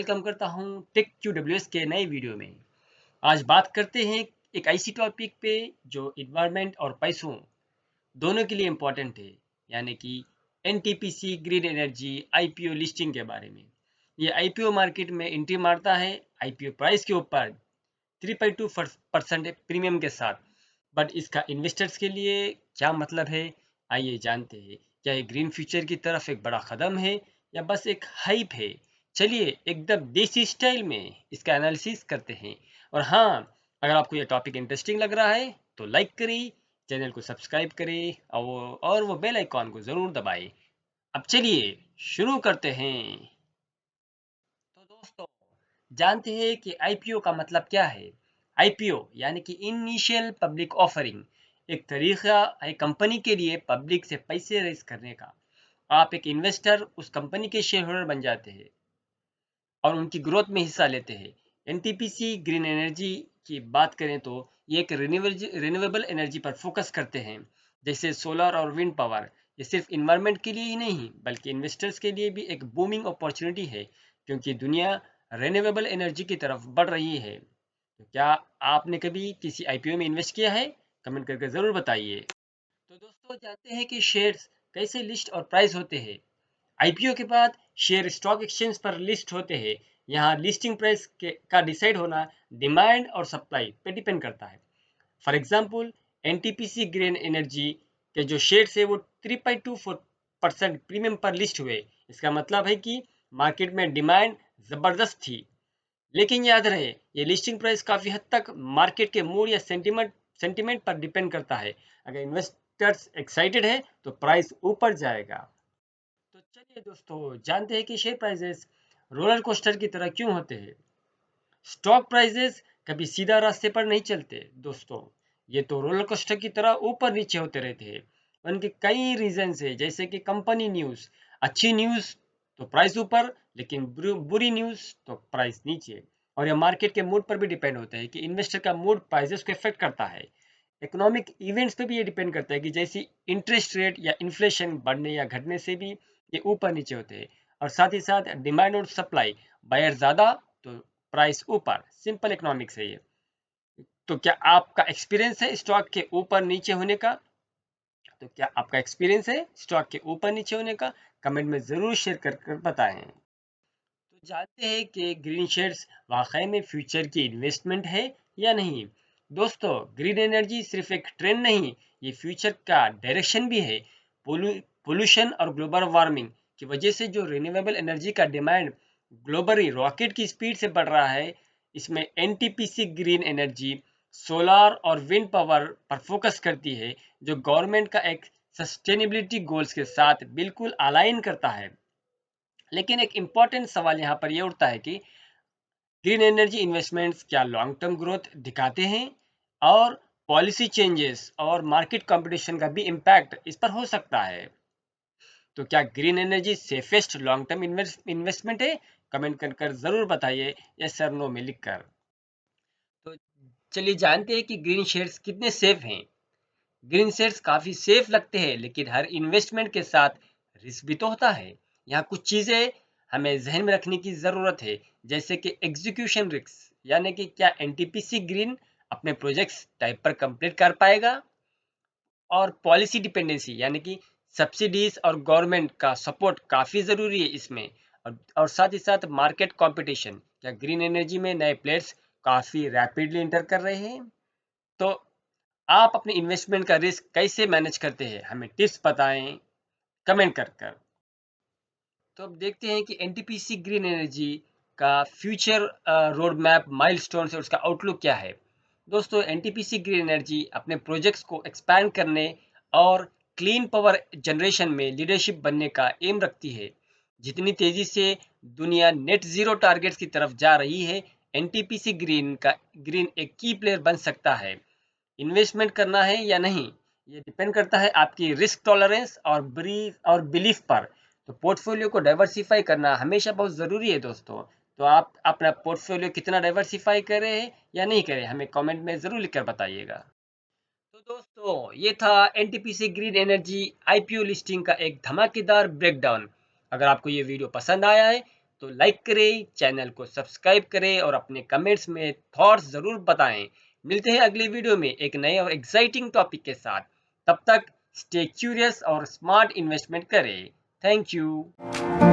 Welcome करता हूं take QWS के नए वीडियो में। आज बात करते हैं एक ऐसी टॉपिक पे जो इन्वायरमेंट और पैसों दोनों के लिए इम्पोर्टेंट है, यानी कि NTPC green energy IPO listing के बारे में। ये IPO मार्केट में एंट्री मारता है IPO प्राइस के ऊपर 3.2% प्रीमियम के साथ। बट इसका इन्वेस्टर्स के लिए क्या मतलब है, आइए जानते हैं। क्या ये ग्रीन फ्यूचर की तरफ एक बड़ा कदम है या बस एक हाइप है? चलिए एकदम देसी स्टाइल में इसका एनालिसिस करते हैं। और हाँ, अगर आपको ये टॉपिक इंटरेस्टिंग लग रहा है तो लाइक करें, चैनल को सब्सक्राइब करें और वो बेल आइकॉन को ज़रूर दबाएं। अब चलिए शुरू करते हैं। तो दोस्तों, जानते हैं कि आईपीओ का मतलब क्या है। आईपीओ यानी कि इनिशियल पब्लिक ऑफरिंग, एक तरीका है कंपनी के लिए पब्लिक से पैसे रेज करने का। आप एक इन्वेस्टर उस कंपनी के शेयर होल्डर बन जाते हैं और उनकी ग्रोथ में हिस्सा लेते हैं। एनटीपीसी ग्रीन एनर्जी की बात करें तो ये एक रिन्यूएबल एनर्जी पर फोकस करते हैं, जैसे सोलर और विंड पावर। ये सिर्फ इन्वायरमेंट के लिए ही नहीं बल्कि इन्वेस्टर्स के लिए भी एक बूमिंग अपॉर्चुनिटी है, क्योंकि दुनिया रिन्यूएबल एनर्जी की तरफ बढ़ रही है। तो क्या आपने कभी किसी आईपीओ में इन्वेस्ट किया है? कमेंट करके ज़रूर बताइए। तो दोस्तों, जानते हैं कि शेयर्स कैसे लिस्ट और प्राइस होते हैं। आईपीओ के बाद शेयर स्टॉक एक्सचेंज पर लिस्ट होते हैं। यहाँ लिस्टिंग प्राइस का डिसाइड होना डिमांड और सप्लाई पे डिपेंड करता है। For example, NTPC green energy के जो शेयर्स है वो 3.24% प्रीमियम पर लिस्ट हुए। इसका मतलब है कि मार्केट में डिमांड ज़बरदस्त थी। लेकिन याद रहे, ये लिस्टिंग प्राइस काफ़ी हद तक मार्केट के मूड या सेंटिमेंट पर डिपेंड करता है। अगर इन्वेस्टर्स एक्साइटेड है तो प्राइस ऊपर जाएगा। तो चलिए दोस्तों, जानते हैं कि शेयर प्राइसेस रोलर कोस्टर की तरह क्यों होते हैं। स्टॉक प्राइसेस कभी सीधा रास्ते पर नहीं चलते दोस्तों, ये तो रोलर कोस्टर की तरह ऊपर नीचे होते रहते हैं। उनके कई रीजंस है, जैसे कि कंपनी न्यूज़, अच्छी न्यूज़ तो प्राइस ऊपर, लेकिन बुरी न्यूज़ तो प्राइस नीचे। और यह मार्केट के मूड पर भी डिपेंड होता है कि इन्वेस्टर का मूड प्राइसेस को इफेक्ट करता है। इकोनॉमिक इवेंट्स पे भी ये डिपेंड करता है कि जैसी इंटरेस्ट रेट या इन्फ्लेशन बढ़ने या घटने से भी ये ऊपर नीचे होते हैं। और साथ ही साथ डिमांड और सप्लाई, बायर ज़्यादा तो प्राइस ऊपर। सिंपल इकोनॉमिक्स है ये। तो क्या आपका एक्सपीरियंस है स्टॉक के ऊपर नीचे होने का? तो क्या आपका एक्सपीरियंस है स्टॉक के ऊपर नीचे होने का? कमेंट में ज़रूर शेयर कर बताएं। तो जानते हैं कि ग्रीन शेयर्स वाकई में फ्यूचर की इन्वेस्टमेंट है या नहीं। दोस्तों, ग्रीन एनर्जी सिर्फ एक ट्रेंड नहीं, ये फ्यूचर का डायरेक्शन भी है। पोल्यूशन और ग्लोबल वार्मिंग की वजह से जो रिन्यूएबल एनर्जी का डिमांड ग्लोबली रॉकेट की स्पीड से बढ़ रहा है, इसमें एनटीपीसी ग्रीन एनर्जी सोलर और विंड पावर पर फोकस करती है, जो गवर्नमेंट का एक सस्टेनेबिलिटी गोल्स के साथ बिल्कुल अलाइन करता है। लेकिन एक इम्पॉर्टेंट सवाल यहाँ पर यह उठता है कि ग्रीन एनर्जी इन्वेस्टमेंट्स क्या लॉन्ग टर्म ग्रोथ दिखाते हैं, और पॉलिसी चेंजेस और मार्केट कंपटीशन का भी इम्पैक्ट इस पर हो सकता है। तो क्या green energy safest long term investment है? कमेंट कर कर जरूर बताइए, यस सर नो में लिखकर। तो चलिए जानते हैं कि ग्रीन शेयर्स कितने सेफ हैं। ग्रीन शेयर्स काफ़ी सेफ लगते हैं, लेकिन हर इन्वेस्टमेंट के साथ रिस्क भी तो होता है। यहाँ कुछ चीज़ें हमें जहन में रखने की ज़रूरत है, जैसे कि एग्जीक्यूशन रिस्क, यानी कि क्या एनटीपीसी ग्रीन अपने प्रोजेक्ट्स टाइप पर कंप्लीट कर पाएगा। और पॉलिसी डिपेंडेंसी, यानी कि सब्सिडीज और गवर्नमेंट का सपोर्ट काफ़ी ज़रूरी है इसमें। और साथ ही साथ मार्केट कंपटीशन, क्या ग्रीन एनर्जी में नए प्लेयर्स काफ़ी रैपिडली इंटर कर रहे हैं। तो आप अपने इन्वेस्टमेंट का रिस्क कैसे मैनेज करते हैं, हमें टिप्स बताएं कमेंट कर कर। तो अब देखते हैं कि एनटीपीसी ग्रीन एनर्जी का फ्यूचर रोड मैप, माइलस्टोन और उसका आउटलुक क्या है। दोस्तों, एनटीपीसी ग्रीन एनर्जी अपने प्रोजेक्ट्स को एक्सपैंड करने और क्लीन पावर जनरेशन में लीडरशिप बनने का एम रखती है। जितनी तेजी से दुनिया नेट जीरो टारगेट्स की तरफ जा रही है, एनटीपीसी ग्रीन एक की प्लेयर बन सकता है। इन्वेस्टमेंट करना है या नहीं, ये डिपेंड करता है आपकी रिस्क टॉलरेंस और बिलीफ पर। तो पोर्टफोलियो को डाइवर्सिफाई करना हमेशा बहुत ज़रूरी है दोस्तों। तो आप अपना पोर्टफोलियो कितना डाइवर्सिफाई करें हैं या नहीं करें, हमें कमेंट में ज़रूर लिखकर बताइएगा। तो दोस्तों, ये था NTPC green energy IPO listing का एक धमाकेदार ब्रेकडाउन। अगर आपको ये वीडियो पसंद आया है तो लाइक करें, चैनल को सब्सक्राइब करें और अपने कमेंट्स में थॉट्स ज़रूर बताएं। मिलते हैं अगली वीडियो में एक नए और एक्साइटिंग टॉपिक के साथ। तब तक स्टे क्यूरियस और स्मार्ट इन्वेस्टमेंट करें। Thank you.